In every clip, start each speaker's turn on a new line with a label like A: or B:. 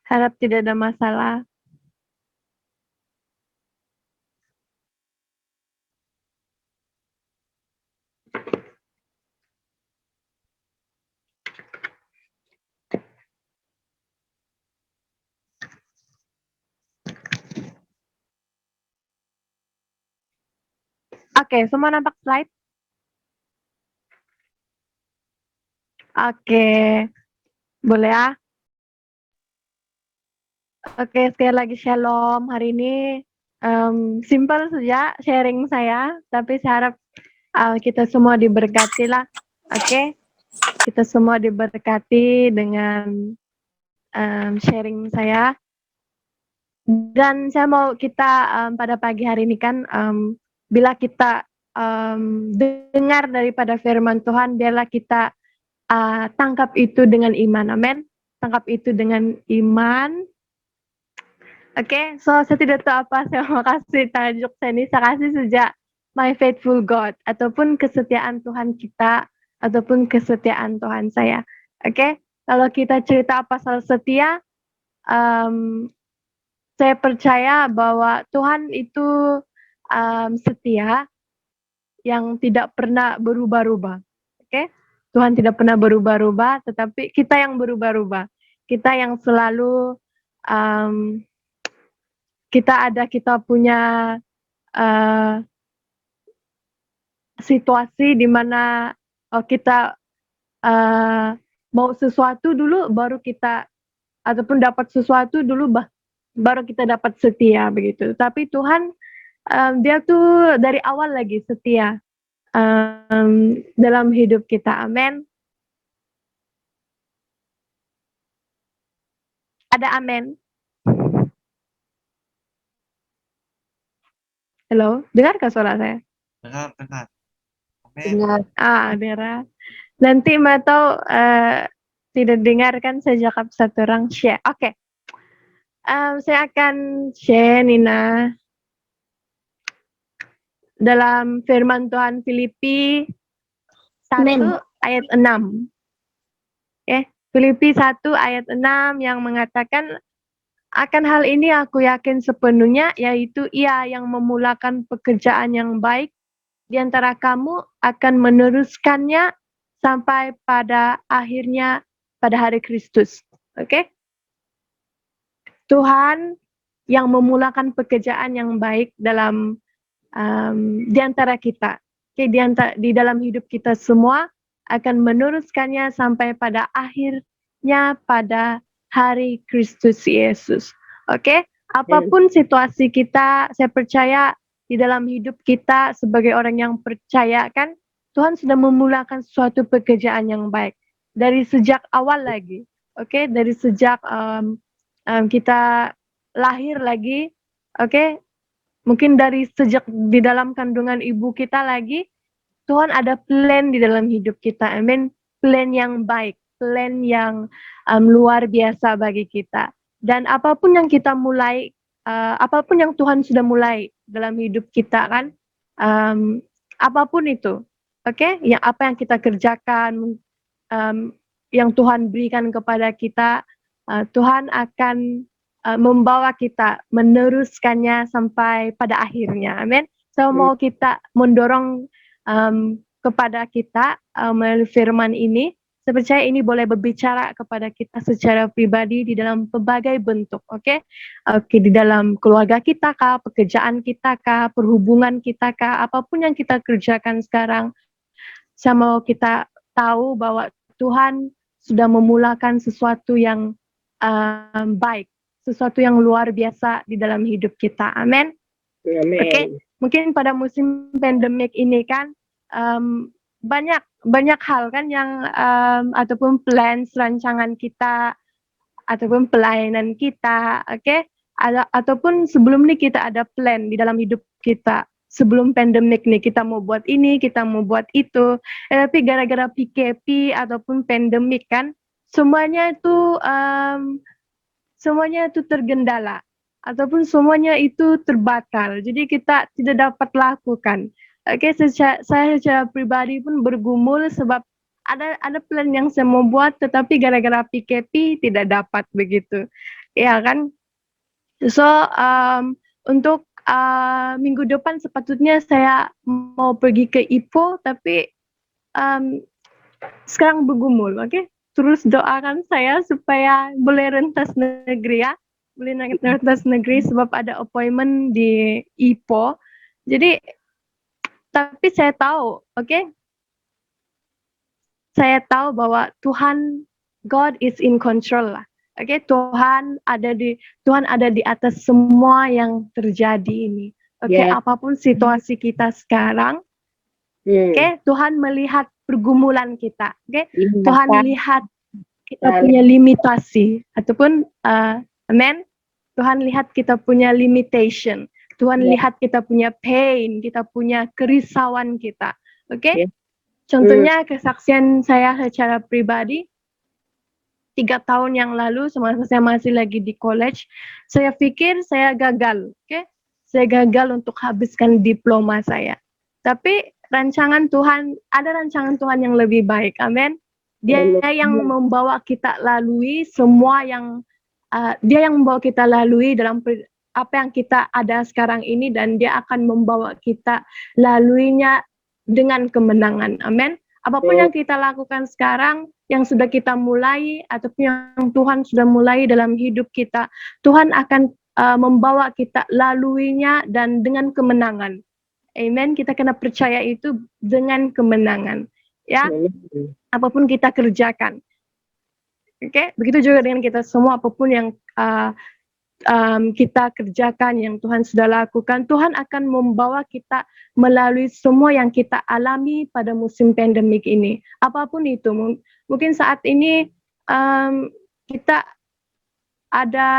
A: Harap tidak ada masalah. Oke, semua nampak slide? Oke, boleh ya? Oke, sekali lagi shalom. Hari ini simple saja sharing saya, tapi saya harap kita semua diberkati lah. Oke, kita semua diberkati dengan sharing saya. Dan saya mau kita pada pagi hari ini kan, bila kita dengar daripada firman Tuhan, biarlah kita tangkap itu dengan iman, amin. Tangkap itu dengan iman. Oke, so saya tidak tahu apa saya mau kasih tajuk saya ini. Saya kasih sejak My Faithful God, ataupun kesetiaan Tuhan kita, ataupun kesetiaan Tuhan saya. Oke, kalau kita cerita pasal setia, saya percaya bahwa Tuhan itu setia yang tidak pernah berubah-ubah. Oke, Tuhan tidak pernah berubah-ubah, tetapi kita yang berubah-ubah. Kita yang selalu kita punya situasi di mana kita mau sesuatu dulu, baru kita ataupun dapat sesuatu dulu, baru kita dapat setia begitu. Tapi Tuhan dia tuh dari awal lagi setia dalam hidup kita. Amin. Ada amin? Halo, dengarkah suara saya?
B: Dengar. Amin.
C: Dengar.
A: Dengar. Nanti atau tidak dengarkan saya cakap satu orang share. Oke. Saya akan share Nina dalam firman Tuhan Filipi 1 ayat 6. Filipi 1 ayat 6 yang mengatakan, akan hal ini aku yakin sepenuhnya, yaitu Ia yang memulakan pekerjaan yang baik di antara kamu akan meneruskannya sampai pada akhirnya pada hari Kristus. Oke? Tuhan yang memulakan pekerjaan yang baik dalam di antara kita. Di dalam hidup kita semua akan meneruskannya sampai pada akhirnya pada hari Kristus Yesus. Oke? Apapun situasi kita, saya percaya di dalam hidup kita sebagai orang yang percaya kan, Tuhan sudah memulakan suatu pekerjaan yang baik dari sejak awal lagi. Oke? Dari sejak kita lahir lagi, oke? Mungkin dari sejak di dalam kandungan ibu kita lagi, Tuhan ada plan di dalam hidup kita. Amin. Plan yang baik, plan yang luar biasa bagi kita. Dan apapun yang kita mulai, apapun yang Tuhan sudah mulai dalam hidup kita kan, apapun itu, oke? Yang apa yang kita kerjakan, yang Tuhan berikan kepada kita, Tuhan akan membawa kita meneruskannya sampai pada akhirnya. Amin. So mau kita mendorong kepada kita melalui firman ini. Saya percaya ini boleh berbicara kepada kita secara pribadi di dalam pelbagai bentuk, oke? Di dalam keluarga kita kah, pekerjaan kita kah, perhubungan kita kah, apapun yang kita kerjakan sekarang, saya mau kita tahu bahwa Tuhan sudah memulakan sesuatu yang baik, sesuatu yang luar biasa di dalam hidup kita. Amin. Oke, mungkin pada musim pandemik ini kan banyak hal kan yang ataupun plans rancangan kita ataupun pelayanan kita, oke? Ataupun sebelum ini kita ada plan di dalam hidup kita. Sebelum pandemik nih kita mau buat ini, kita mau buat itu. Tapi gara-gara PKP ataupun pandemik kan semuanya itu tergendala ataupun semuanya itu terbatal. Jadi kita tidak dapat lakukan. Oke, saya secara pribadi pun bergumul sebab ada plan yang saya mau buat tetapi gara-gara PKP tidak dapat begitu. ya kan? So, untuk minggu depan sepatutnya saya mau pergi ke Ipoh, tapi sekarang bergumul, oke? Terus doakan saya supaya boleh rentas negeri ya, boleh rentas negeri sebab ada appointment di Ipoh. Jadi, tapi saya tahu, oke? Saya tahu bahwa God is in control lah. Oke, Tuhan ada di atas semua yang terjadi ini. Oke, apapun situasi kita sekarang, oke, Tuhan melihat pergumulan kita. Oke, Tuhan lihat kita punya limitasi ataupun amen. Tuhan lihat kita punya limitation. Tuhan lihat kita punya pain, kita punya kerisauan kita. Oke? Contohnya kesaksian saya secara pribadi, 3 tahun yang lalu semasa saya masih lagi di college, saya pikir saya gagal, oke? Saya gagal untuk habiskan diploma saya. Tapi ada rancangan Tuhan yang lebih baik, amin. Dia yang membawa kita lalui semua yang dia yang membawa kita lalui dalam apa yang kita ada sekarang ini, dan dia akan membawa kita laluinya dengan kemenangan, amin. Apapun yang kita lakukan sekarang, yang sudah kita mulai ataupun yang Tuhan sudah mulai dalam hidup kita, Tuhan akan membawa kita laluinya dan dengan kemenangan. Amen. Kita kena percaya itu dengan kemenangan. Ya, apapun kita kerjakan. Oke, begitu juga dengan kita semua, apapun yang kita kerjakan, yang Tuhan sudah lakukan, Tuhan akan membawa kita melalui semua yang kita alami pada musim pandemik ini. Apapun itu, mungkin saat ini kita ada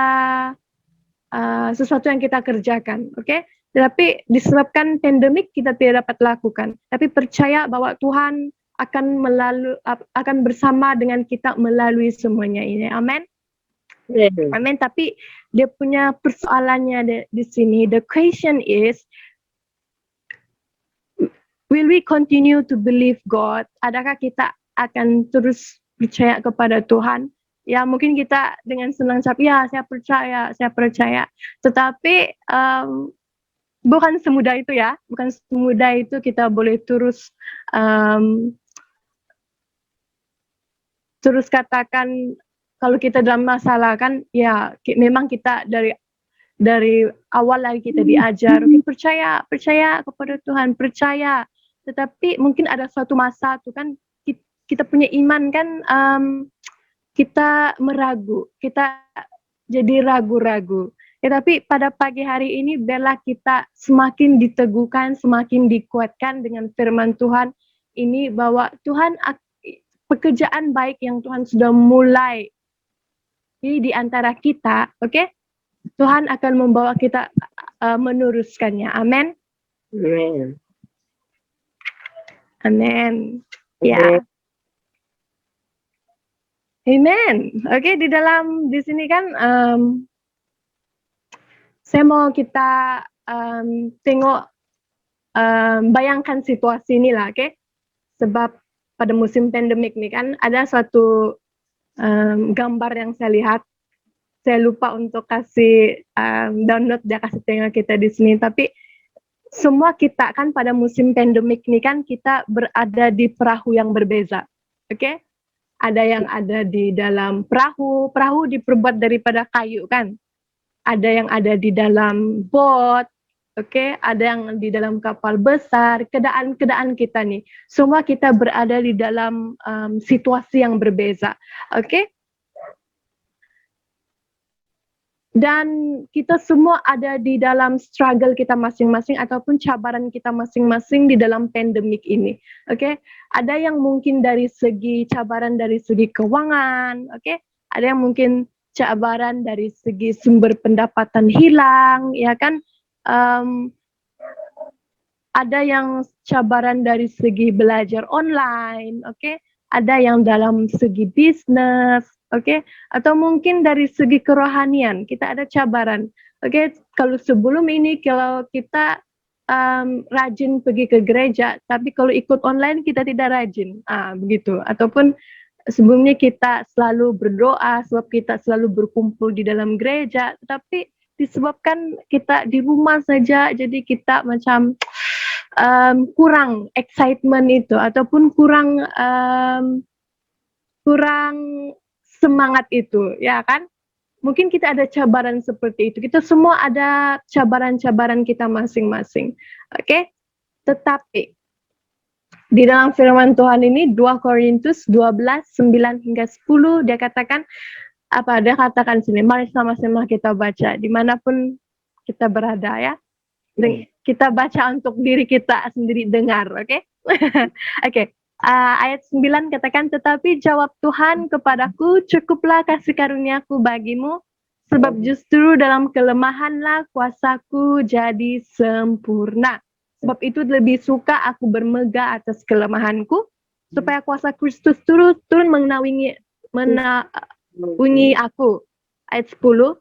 A: sesuatu yang kita kerjakan, oke? Tetapi disebabkan pandemik kita tidak dapat lakukan. Tapi percaya bahwa Tuhan akan bersama dengan kita melalui semuanya ini. Amin. Amin. Tapi dia punya persoalannya di sini. The question is, will we continue to believe God? Adakah kita akan terus percaya kepada Tuhan? Ya, mungkin kita dengan senang cap, ya saya percaya. Tetapi bukan semudah itu ya. Bukan semudah itu kita boleh terus katakan. Kalau kita dalam masalah kan, ya memang kita dari awal lagi kita diajar, okay, percaya kepada Tuhan, percaya. Tetapi mungkin ada suatu masa tuh kan kita punya iman kan, kita meragu, kita jadi ragu-ragu. Ya, tapi pada pagi hari ini biarlah kita semakin diteguhkan, semakin dikuatkan dengan firman Tuhan ini, bahwa Tuhan pekerjaan baik yang Tuhan sudah mulai di antara kita, oke? Tuhan akan membawa kita meneruskannya. Amin.
C: Amen.
A: Amin. Ya. Amen. Oke, di sini kan saya mau kita tengok, bayangkan situasi ini lah, oke? Sebab pada musim pandemik ini kan ada suatu gambar yang saya lihat. Saya lupa untuk kasih download, dia kasih tengok kita di sini. Tapi semua kita kan pada musim pandemik ini kan kita berada di perahu yang berbeza, oke? Ada yang ada di dalam perahu diperbuat daripada kayu kan. Ada yang ada di dalam boat, oke? Ada yang di dalam kapal besar. Keadaan kita nih, semua kita berada di dalam situasi yang berbeza, oke? Dan kita semua ada di dalam struggle kita masing-masing ataupun cabaran kita masing-masing di dalam pandemik ini. Oke, ada yang mungkin dari segi cabaran dari segi keuangan, oke? Ada yang mungkin cabaran dari segi sumber pendapatan hilang, ya kan? Ada yang cabaran dari segi belajar online, oke? Ada yang dalam segi bisnis, oke? Atau mungkin dari segi kerohanian, kita ada cabaran. Oke, kalau sebelum ini, kalau kita rajin pergi ke gereja, tapi kalau ikut online kita tidak rajin. Begitu. Ataupun sebelumnya kita selalu berdoa, sebab kita selalu berkumpul di dalam gereja, tetapi disebabkan kita di rumah saja, jadi kita macam kurang excitement itu, ataupun kurang semangat itu, ya kan? Mungkin kita ada cabaran seperti itu. Kita semua ada cabaran-cabaran kita masing-masing. Oke? Tetapi di dalam firman Tuhan ini 2 Korintus 12, 9 hingga 10 dia katakan apa? Dia katakan sini, mari sama-sama kita baca dimanapun kita berada ya. Kita baca untuk diri kita sendiri dengar, oke? Oke. Ayat 9 katakan, tetapi jawab Tuhan kepadaku, cukuplah kasih karuniaku bagimu, sebab justru dalam kelemahanlah kuasaku jadi sempurna. Sebab itu lebih suka aku bermegah atas kelemahanku, supaya kuasa Kristus turun menaungi aku. Ayat 10,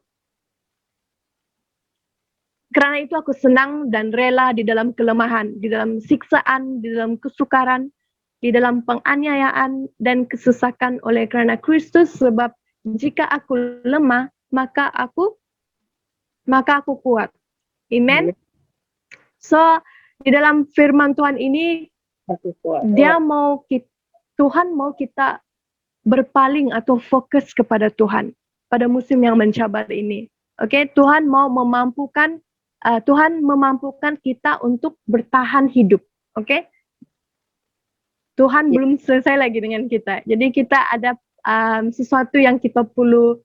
A: karena itu aku senang dan rela di dalam kelemahan, di dalam siksaan, di dalam kesukaran, di dalam penganiayaan dan kesesakan oleh karena Kristus, sebab jika aku lemah, maka aku kuat. Amen. So, di dalam firman Tuhan ini, Tuhan mau kita berpaling atau fokus kepada Tuhan pada musim yang mencabar ini. Oke, Tuhan mau memampukan kita untuk bertahan hidup. Oke. Tuhan belum selesai lagi dengan kita. Jadi kita ada sesuatu yang kita perlu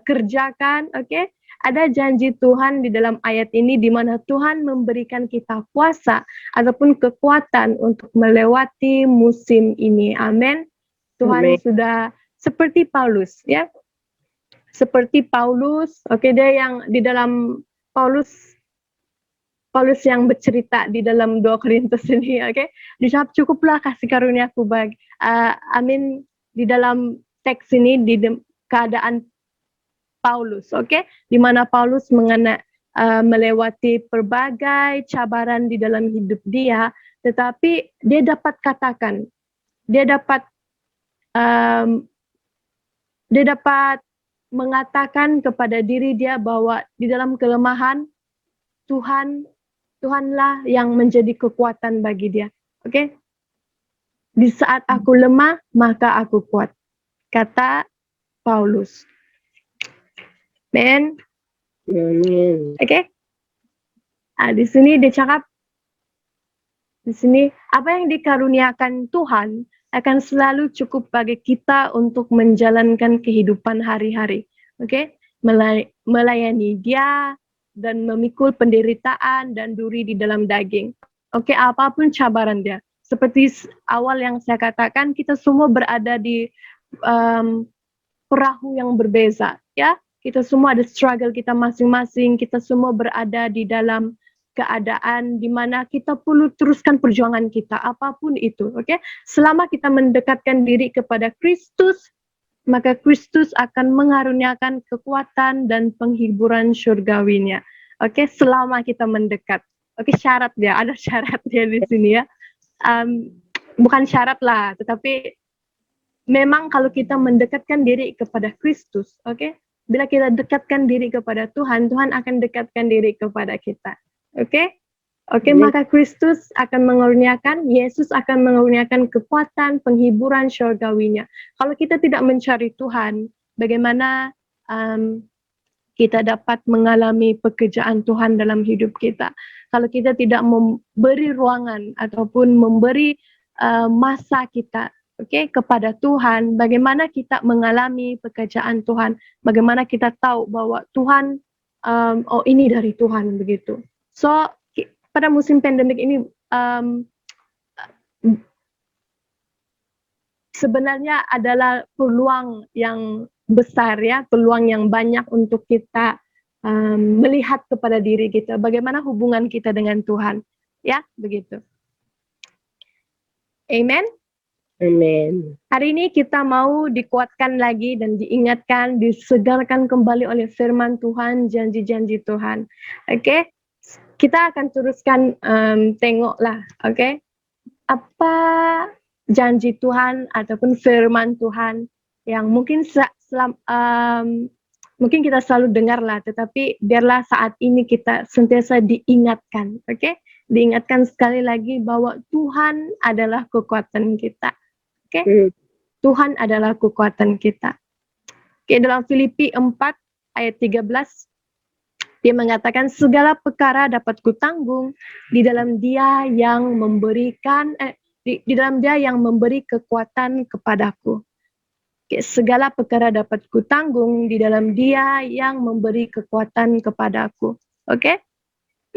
A: kerjakan, oke? Ada janji Tuhan di dalam ayat ini di mana Tuhan memberikan kita kuasa ataupun kekuatan untuk melewati musim ini. Amin. Tuhan sudah seperti Paulus, ya. Seperti Paulus, oke, dia yang di dalam Paulus yang bercerita di dalam 2 Korintus ini, oke? Dijawab cukuplah kasih karuniaku bagi, amin, di dalam teks ini di keadaan Paulus, oke? Di mana Paulus melewati berbagai cabaran di dalam hidup dia, tetapi dia dapat katakan, dia dapat mengatakan kepada diri dia bahwa di dalam kelemahan Tuhanlah yang menjadi kekuatan bagi dia. Oke? Di saat aku lemah, maka aku kuat. Kata Paulus. Amen. Oke? Di sini dia cakap, di sini apa yang dikaruniakan Tuhan akan selalu cukup bagi kita untuk menjalankan kehidupan hari-hari. Oke? Melayani dia, dan memikul penderitaan dan duri di dalam daging. Oke, apapun cabaran dia. Seperti awal yang saya katakan, kita semua berada di perahu yang berbeza, ya. Kita semua ada struggle kita masing-masing, kita semua berada di dalam keadaan di mana kita perlu teruskan perjuangan kita, apapun itu, oke. Selama kita mendekatkan diri kepada Kristus, maka Kristus akan mengaruniakan kekuatan dan penghiburan surgawinya. Oke, selama kita mendekat. Oke, syarat dia, ada syarat dia di sini ya. Bukan syarat lah, tetapi memang kalau kita mendekatkan diri kepada Kristus, oke, bila kita dekatkan diri kepada Tuhan, Tuhan akan dekatkan diri kepada kita. Oke? Oke, maka Kristus akan mengaruniakan, Yesus akan mengaruniakan kekuatan, penghiburan surgawinya. Kalau kita tidak mencari Tuhan, bagaimana kita dapat mengalami pekerjaan Tuhan dalam hidup kita? Kalau kita tidak memberi ruangan ataupun memberi masa kita, kepada Tuhan, bagaimana kita mengalami pekerjaan Tuhan? Bagaimana kita tahu bahwa Tuhan, ini dari Tuhan begitu? So, pada musim pandemik ini sebenarnya adalah peluang yang besar ya, peluang yang banyak untuk kita melihat kepada diri kita, bagaimana hubungan kita dengan Tuhan, ya begitu. Amen.
C: Amen.
A: Hari ini kita mau dikuatkan lagi dan diingatkan, disegarkan kembali oleh firman Tuhan, janji-janji Tuhan. Oke? Kita akan teruskan tengoklah, oke? Apa janji Tuhan ataupun firman Tuhan yang mungkin mungkin kita selalu dengar lah, tetapi biarlah saat ini kita sentiasa diingatkan, oke? Diingatkan sekali lagi bahwa Tuhan adalah kekuatan kita, oke? Tuhan adalah kekuatan kita. Oke, dalam Filipi 4 ayat 13, dia mengatakan segala perkara dapat kutanggung di dalam Dia yang memberikan di dalam Dia yang memberi kekuatan kepadaku. Oke, segala perkara dapat kutanggung di dalam Dia yang memberi kekuatan kepadaku. Oke,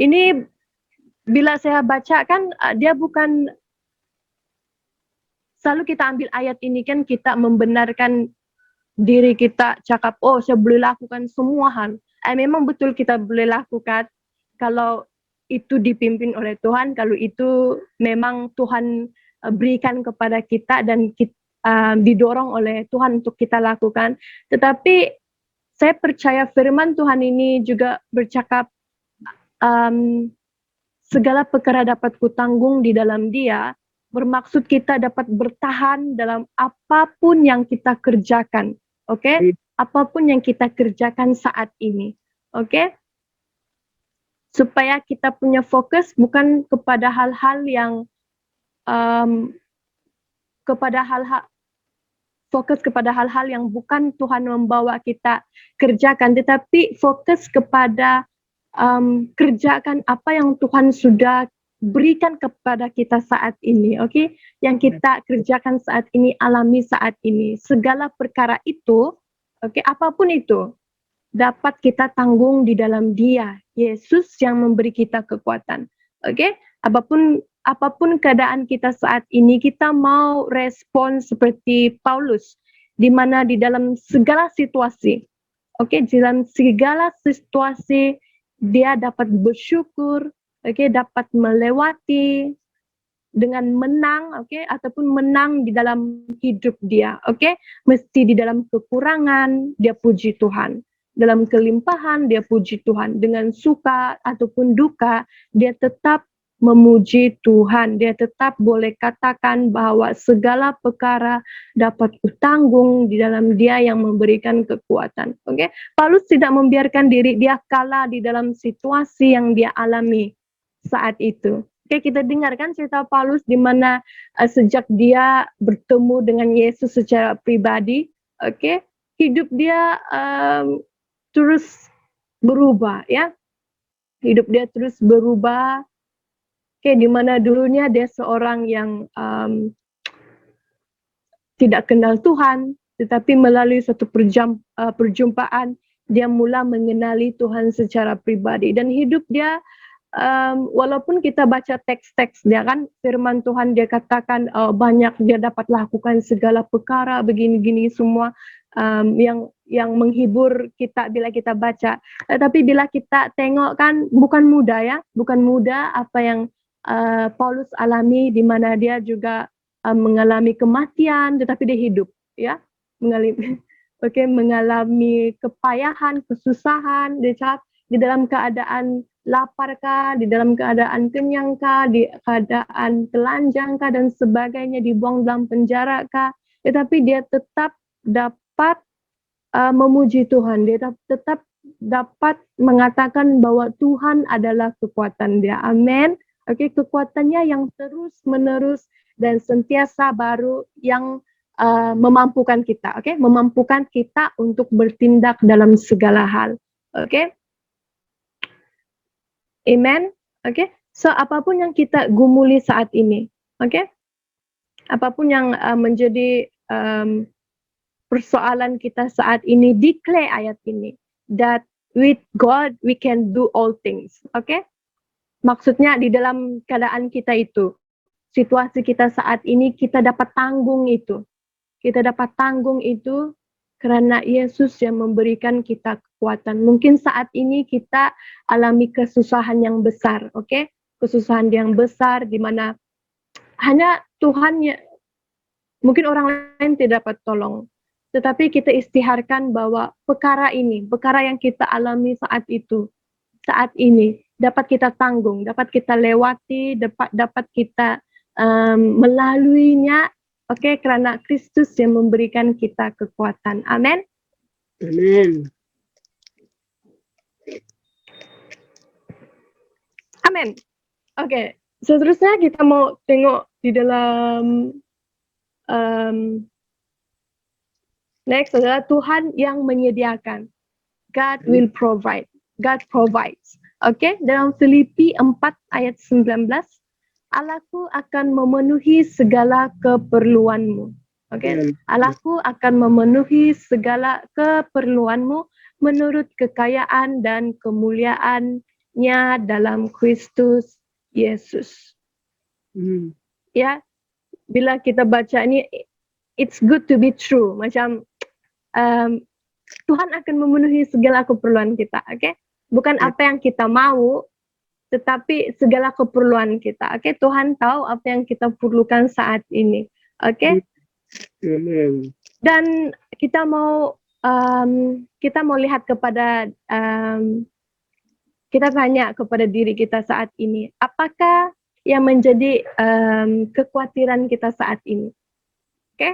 A: ini bila saya baca kan dia bukan selalu kita ambil ayat ini kan kita membenarkan diri kita cakap, oh saya boleh lakukan semua hal. Memang betul kita boleh lakukan kalau itu dipimpin oleh Tuhan, kalau itu memang Tuhan berikan kepada kita dan kita, didorong oleh Tuhan untuk kita lakukan. Tetapi saya percaya firman Tuhan ini juga bercakap segala perkara dapat kutanggung di dalam Dia, bermaksud kita dapat bertahan dalam apapun yang kita kerjakan. Oke? Apapun yang kita kerjakan saat ini. Oke? Supaya kita punya fokus bukan kepada hal-hal yang fokus kepada hal-hal yang bukan Tuhan membawa kita kerjakan, tetapi fokus kepada kerjakan apa yang Tuhan sudah berikan kepada kita saat ini, oke? Yang kita kerjakan saat ini, alami saat ini. Segala perkara itu, oke, apapun itu, dapat kita tanggung di dalam Dia, Yesus yang memberi kita kekuatan, oke? Apapun keadaan kita saat ini, kita mau respon seperti Paulus, di mana di dalam segala situasi, oke, dalam segala situasi dia dapat bersyukur, oke, dapat melewati dengan menang, oke, ataupun menang di dalam hidup dia, oke. Mesti di dalam kekurangan dia puji Tuhan, dalam kelimpahan dia puji Tuhan, dengan suka ataupun duka dia tetap memuji Tuhan, dia tetap boleh katakan bahwa segala perkara dapat kutanggung di dalam Dia yang memberikan kekuatan. Oke, Paulus tidak membiarkan diri dia kalah di dalam situasi yang dia alami saat itu. Oke, kita dengarkan cerita Paulus di mana sejak dia bertemu dengan Yesus secara pribadi, oke, hidup dia terus berubah, ya. Hidup dia terus berubah. Oke, di mana dulunya dia seorang yang tidak kenal Tuhan, tetapi melalui suatu perjumpaan, dia mula mengenali Tuhan secara pribadi. Dan hidup dia, walaupun kita baca teks-teks dia kan, firman Tuhan dia katakan banyak dia dapat lakukan segala perkara, begini-gini semua yang menghibur kita bila kita baca. Tapi bila kita tengok kan, bukan mudah ya, bukan mudah apa yang Paulus alami, di mana dia juga mengalami kematian, tetapi dia hidup, ya, mengalami kepayahan, kesusahan, dia di dalam keadaan lapar kah, di dalam keadaan kenyang kah, di keadaan telanjang kah, dan sebagainya, dibuang dalam penjara kah, tetapi dia tetap dapat memuji Tuhan, dia tetap dapat mengatakan bahwa Tuhan adalah kekuatan dia. Amin. Oke, kekuatannya yang terus menerus dan sentiasa baru yang memampukan kita, oke, memampukan kita untuk bertindak dalam segala hal, oke. Amen, oke. So apapun yang kita gumuli saat ini, oke, apapun yang menjadi persoalan kita saat ini, declare ayat ini, that with God we can do all things, oke. Maksudnya di dalam keadaan kita itu, situasi kita saat ini, kita dapat tanggung itu. Kita dapat tanggung itu karena Yesus yang memberikan kita kekuatan. Mungkin saat ini kita alami kesusahan yang besar, oke? Kesusahan yang besar di mana hanya Tuhan, mungkin orang lain tidak dapat tolong. Tetapi kita istiharkan bahwa perkara ini, perkara yang kita alami saat itu, saat ini, dapat kita tanggung, dapat kita lewati, dapat kita melaluinya Oke, karena Kristus yang memberikan kita kekuatan. Amin.
C: Amin.
A: Amin. Oke, seterusnya kita mau tengok di dalam next adalah Tuhan yang menyediakan. God will provide. God provides. Oke, dalam Filipi 4 ayat 19, Allahku akan memenuhi segala keperluanmu. Oke, Allahku akan memenuhi segala keperluanmu menurut kekayaan dan kemuliaannya dalam Kristus Yesus. Ya, bila kita baca ini, it's good to be true. Macam Tuhan akan memenuhi segala keperluan kita, oke? Bukan apa yang kita mau, tetapi segala keperluan kita, oke? Tuhan tahu apa yang kita perlukan saat ini, oke? Dan kita mau lihat kepada kita tanya kepada diri kita saat ini, apakah yang menjadi kekhawatiran kita saat ini, oke?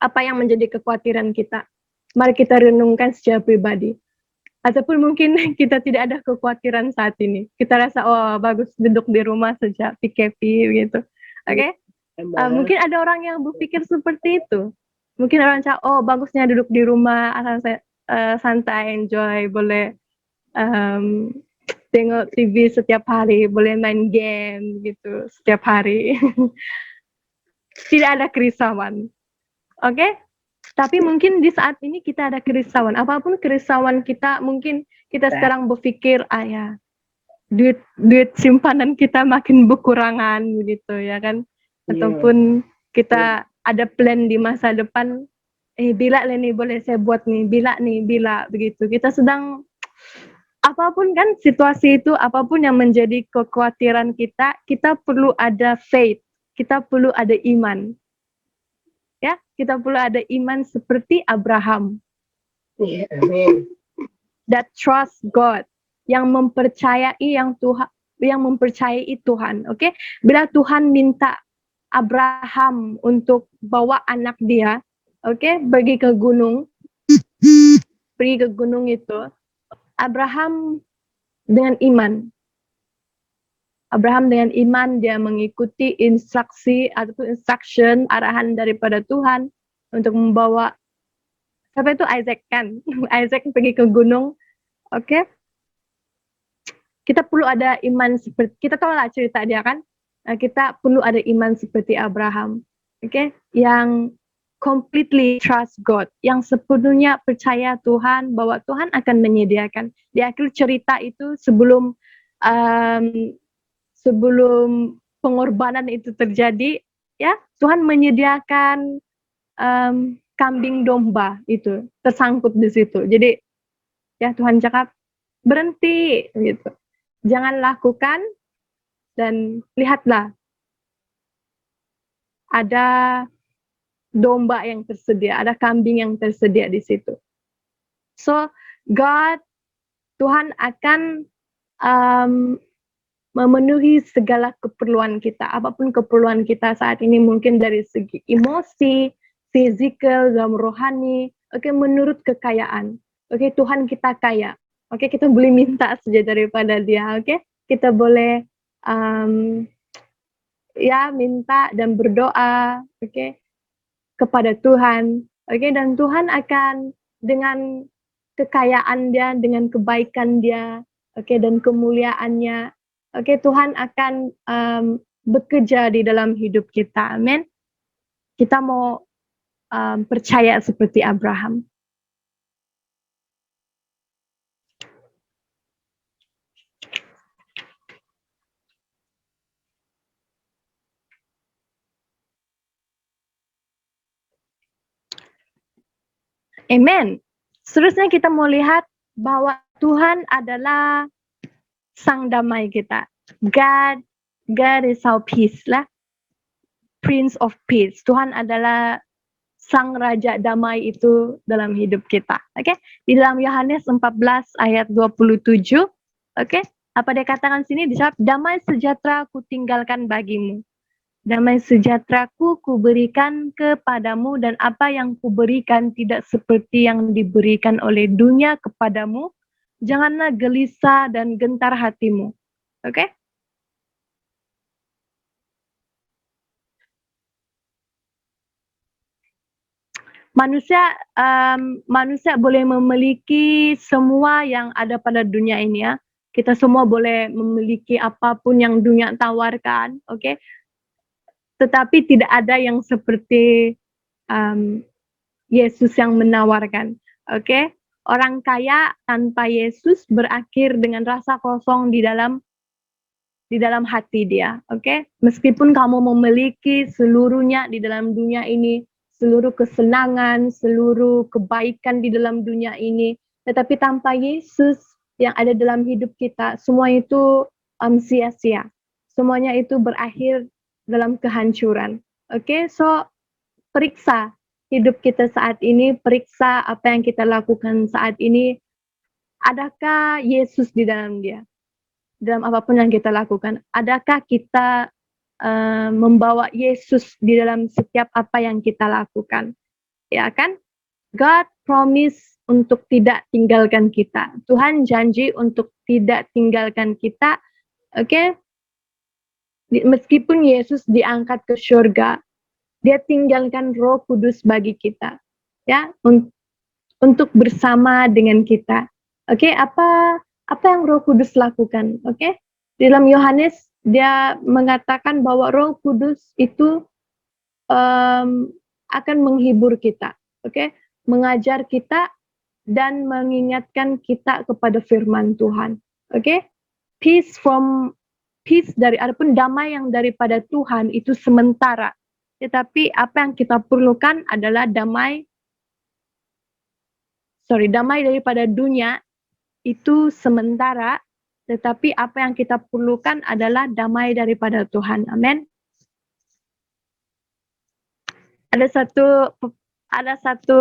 A: Apa yang menjadi kekhawatiran kita? Mari kita renungkan secara pribadi. Ataupun mungkin kita tidak ada kekhawatiran saat ini. Kita rasa, oh bagus duduk di rumah saja, PKP gitu. Oke? Mungkin ada orang yang berpikir seperti itu. Mungkin orang cakap, oh bagusnya duduk di rumah, asal saya santai, enjoy, boleh tengok TV setiap hari, boleh main game gitu setiap hari. Tidak ada kerisauan. Oke? Tapi mungkin di saat ini kita ada kerisauan. Apapun kerisauan kita, mungkin kita sekarang berpikir, ya, duit simpanan kita makin berkurangan gitu ya kan. Ataupun kita ada plan di masa depan, bila nih boleh saya buat nih, bila begitu. Kita sedang apapun kan situasi itu, apapun yang menjadi kekhawatiran kita, kita perlu ada faith, kita perlu ada iman. Ya, kita perlu ada iman seperti Abraham. That trust God, yang mempercayai Tuhan, oke? Bila Tuhan minta Abraham untuk bawa anak dia, oke, pergi ke gunung itu, Abraham dengan iman. Abraham dengan iman dia mengikuti instruksi ataupun instruction arahan daripada Tuhan untuk membawa siapa itu Isaac kan? Isaac pergi ke gunung. Oke. Kita perlu ada iman seperti kita tahu lah cerita dia kan? Kita perlu ada iman seperti Abraham. Oke? Yang completely trust God, yang sepenuhnya percaya Tuhan bahwa Tuhan akan menyediakan. Di akhir cerita itu sebelum pengorbanan itu terjadi, ya Tuhan menyediakan kambing domba itu tersangkut di situ. Jadi ya Tuhan cakap berhenti gitu, jangan lakukan dan lihatlah ada domba yang tersedia, ada kambing yang tersedia di situ. So Tuhan akan memenuhi segala keperluan kita, apapun keperluan kita saat ini, mungkin dari segi emosi, fisikal, dalam rohani, oke, menurut kekayaan. Oke, Tuhan kita kaya. Oke, kita boleh minta saja daripada Dia, oke? Kita boleh ya minta dan berdoa, oke, kepada Tuhan. Oke, dan Tuhan akan dengan kekayaan Dia, dengan kebaikan Dia, oke, dan kemuliaannya, oke, Tuhan akan bekerja di dalam hidup kita. Amin. Kita mau percaya seperti Abraham. Amen. Seterusnya kita mau lihat bahwa Tuhan adalah sang damai kita. God is our peace lah. Prince of Peace. Tuhan adalah sang raja damai itu dalam hidup kita. Oke? Di dalam Yohanes 14 ayat 27, oke? Apa dia katakan sini? Dijawab, damai sejahtera ku tinggalkan bagimu. Damai sejahteraku kuberikan kepadamu, dan apa yang kuberikan tidak seperti yang diberikan oleh dunia kepadamu. Janganlah gelisah dan gentar hatimu. Oke? Manusia boleh memiliki semua yang ada pada dunia ini ya. Kita semua boleh memiliki apapun yang dunia tawarkan, oke? Tetapi tidak ada yang seperti Yesus yang menawarkan, oke? Orang kaya tanpa Yesus berakhir dengan rasa kosong di dalam hati dia, oke? Meskipun kamu memiliki seluruhnya di dalam dunia ini, seluruh kesenangan, seluruh kebaikan di dalam dunia ini, tetapi tanpa Yesus yang ada dalam hidup kita, semua itu sia-sia. Semuanya itu berakhir dalam kehancuran. Oke, so periksa hidup kita saat ini, periksa apa yang kita lakukan saat ini. Adakah Yesus di dalam dia? Dalam apapun yang kita lakukan, adakah kita membawa Yesus di dalam setiap apa yang kita lakukan, ya kan? God promise untuk tidak tinggalkan kita. Tuhan janji untuk tidak tinggalkan kita, oke? Meskipun Yesus diangkat ke surga, dia tinggalkan Roh Kudus bagi kita, ya, untuk bersama dengan kita. Oke, apa yang Roh Kudus lakukan? Oke, dalam Yohanes dia mengatakan bahwa Roh Kudus itu akan menghibur kita, oke, mengajar kita dan mengingatkan kita kepada firman Tuhan, oke. Peace dari adapun damai yang daripada Tuhan itu sementara, tetapi apa yang kita perlukan adalah damai daripada dunia itu sementara, tetapi apa yang kita perlukan adalah damai daripada Tuhan. Amin. Ada satu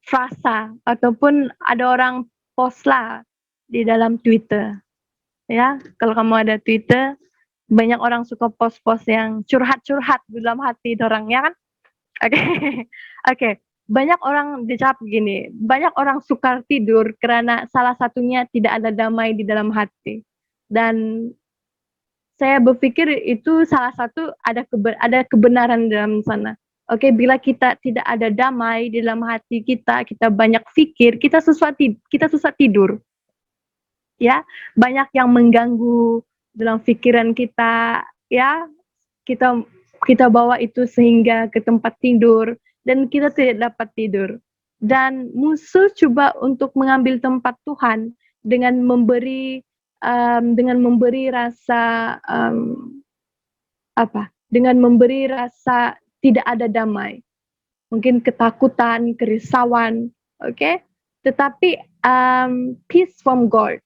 A: frasa ataupun ada orang post lah di dalam Twitter. Ya, kalau kamu ada Twitter, banyak orang suka post-post yang curhat-curhat di dalam hati orang, ya kan? Oke. Oke. Banyak orang dijawab begini, banyak orang sukar tidur karena salah satunya tidak ada damai di dalam hati. Dan saya berpikir itu salah satu ada kebenaran dalam sana. Oke, bila kita tidak ada damai di dalam hati kita, kita banyak pikir, kita susah tidur. Ya, banyak yang mengganggu dalam pikiran kita, ya. Kita bawa itu sehingga ke tempat tidur dan kita tidak dapat tidur. Dan musuh coba untuk mengambil tempat Tuhan dengan memberi rasa dengan memberi rasa tidak ada damai, mungkin ketakutan, kerisauan, oke? Tetapi peace from God,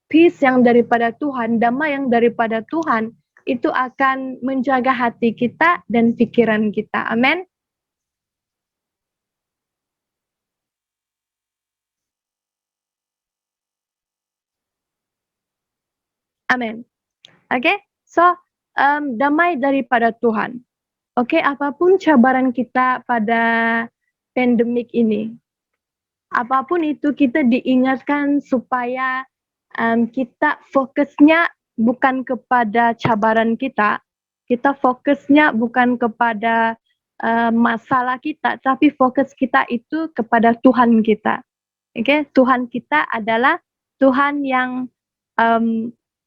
A: peace yang daripada Tuhan, damai yang daripada Tuhan, itu akan menjaga hati kita dan pikiran kita. Amin. Amin. Oke, so damai daripada Tuhan. Oke, apapun cabaran kita pada pandemik ini, apapun itu kita diingatkan supaya kita fokusnya bukan kepada cabaran kita fokusnya bukan kepada masalah kita, tapi fokus kita itu kepada Tuhan kita. Oke, Tuhan kita adalah Tuhan yang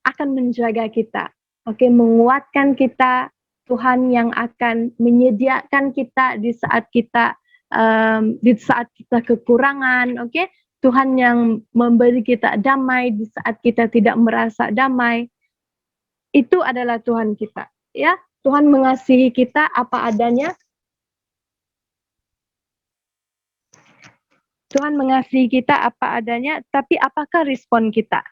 A: akan menjaga kita. Oke, menguatkan kita. Tuhan yang akan menyediakan kita di saat kita kekurangan. Oke, Tuhan yang memberi kita damai di saat kita tidak merasa damai. Itu adalah Tuhan kita, ya. Tuhan mengasihi kita apa adanya. Tuhan mengasihi kita apa adanya, tapi apakah respon kita?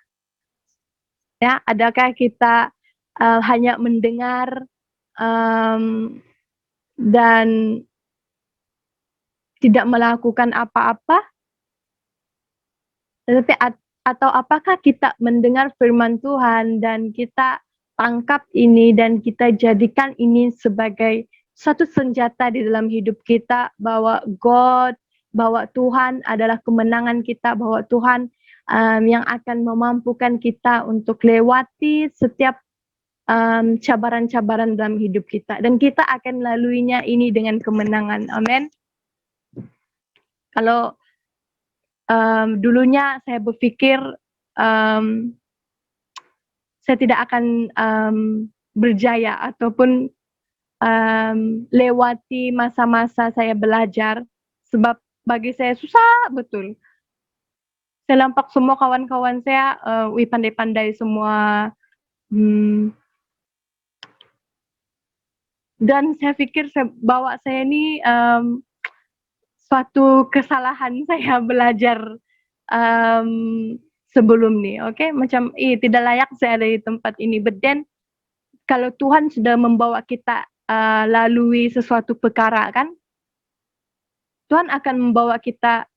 A: Ya, adakah kita hanya mendengar dan tidak melakukan apa-apa? Tetapi atau apakah kita mendengar firman Tuhan dan kita tangkap ini dan kita jadikan ini sebagai satu senjata di dalam hidup kita, bahwa bahwa Tuhan adalah kemenangan kita, bahwa Tuhan yang akan memampukan kita untuk lewati setiap cabaran-cabaran dalam hidup kita, dan kita akan laluinya ini dengan kemenangan. Amin. Kalau dulunya saya berpikir saya tidak akan berjaya ataupun lewati masa-masa saya belajar, sebab bagi saya susah betul. Saya nampak semua kawan-kawan saya pandai-pandai semua, dan saya pikir bahwa saya ini suatu kesalahan saya belajar sebelum nih, oke? Macam tidak layak saya ada di tempat ini. But then kalau Tuhan sudah membawa kita lalui sesuatu perkara, kan, Tuhan akan membawa kita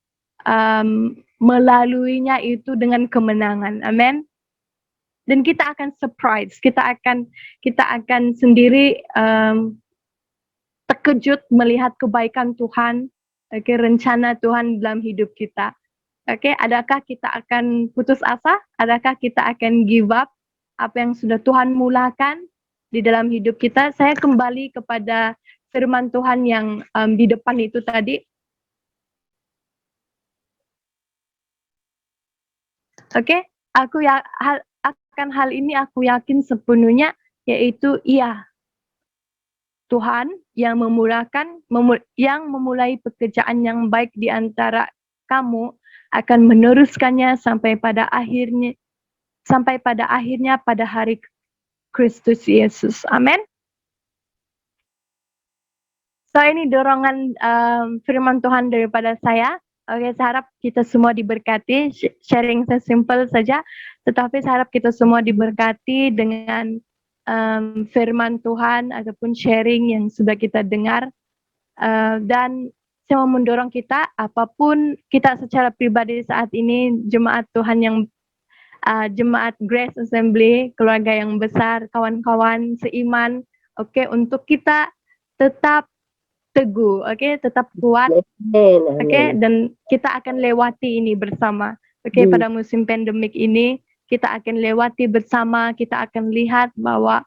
A: melaluinya itu dengan kemenangan. Amin. Dan kita akan surprise, kita akan sendiri terkejut melihat kebaikan Tuhan, rencana Tuhan dalam hidup kita. Adakah kita akan putus asa? Adakah kita akan give up apa yang sudah Tuhan mulakan di dalam hidup kita? Saya kembali kepada firman Tuhan yang di depan itu tadi. Akan hal ini aku yakin sepenuhnya, yaitu iya, Tuhan yang yang memulai pekerjaan yang baik di antara kamu akan meneruskannya sampai pada akhirnya pada hari Kristus Yesus. Amin. So ini dorongan firman Tuhan daripada saya. Saya harap kita semua diberkati. Sharing saya simple saja, tetapi saya harap kita semua diberkati dengan firman Tuhan ataupun sharing yang sudah kita dengar. Dan saya mau mendorong kita, apapun kita secara pribadi saat ini, jemaat Tuhan yang jemaat Grace Assembly, keluarga yang besar, kawan-kawan seiman, untuk kita tetap teguh, tetap kuat, dan kita akan lewati ini bersama, pada musim pandemik ini kita akan lewati bersama, kita akan lihat bahwa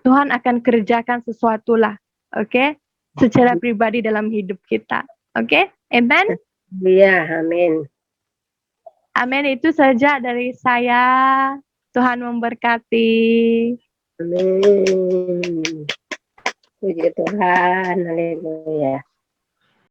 A: Tuhan akan kerjakan sesuatu lah, secara pribadi dalam hidup kita, amen?
C: Iya, amin.
A: Amin, itu saja dari saya. Tuhan memberkati.
C: Amin. Puji Tuhan, haleluya.